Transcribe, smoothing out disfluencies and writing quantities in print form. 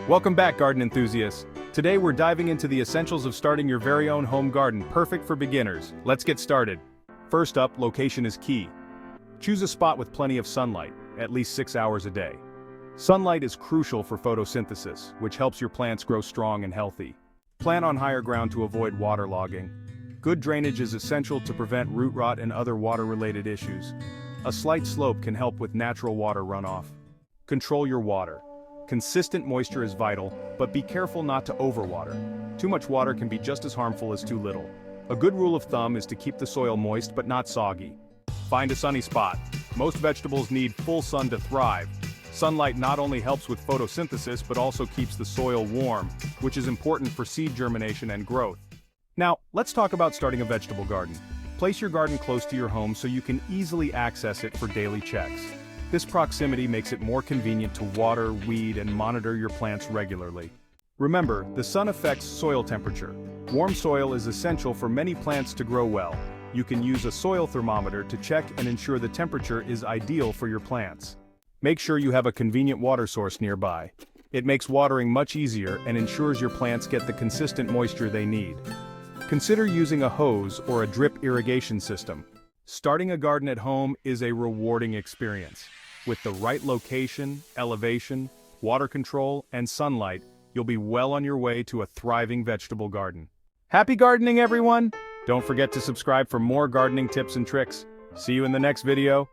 Welcome back, garden enthusiasts. Today we're diving into the essentials of starting your very own home garden, perfect for beginners. Let's get started. First up, location is key. Choose a spot with plenty of sunlight, at least 6 hours a day. Sunlight is crucial for photosynthesis, which helps your plants grow strong and healthy. Plant on higher ground to avoid waterlogging. Good drainage is essential to prevent root rot and other water-related issues. A slight slope can help with natural water runoff. Control your water. Consistent moisture is vital, but be careful not to overwater. Too much water can be just as harmful as too little. A good rule of thumb is to keep the soil moist but not soggy. Find a sunny spot. Most vegetables need full sun to thrive. Sunlight not only helps with photosynthesis but also keeps the soil warm, which is important for seed germination and growth. Now, let's talk about starting a vegetable garden. Place your garden close to your home so you can easily access it for daily checks. This proximity makes it more convenient to water, weed, and monitor your plants regularly. Remember, the sun affects soil temperature. Warm soil is essential for many plants to grow well. You can use a soil thermometer to check and ensure the temperature is ideal for your plants. Make sure you have a convenient water source nearby. It makes watering much easier and ensures your plants get the consistent moisture they need. Consider using a hose or a drip irrigation system. Starting a garden at home is a rewarding experience. With the right location, elevation, water control, and sunlight, you'll be well on your way to a thriving vegetable garden. Happy gardening, everyone! Don't forget to subscribe for more gardening tips and tricks. See you in the next video.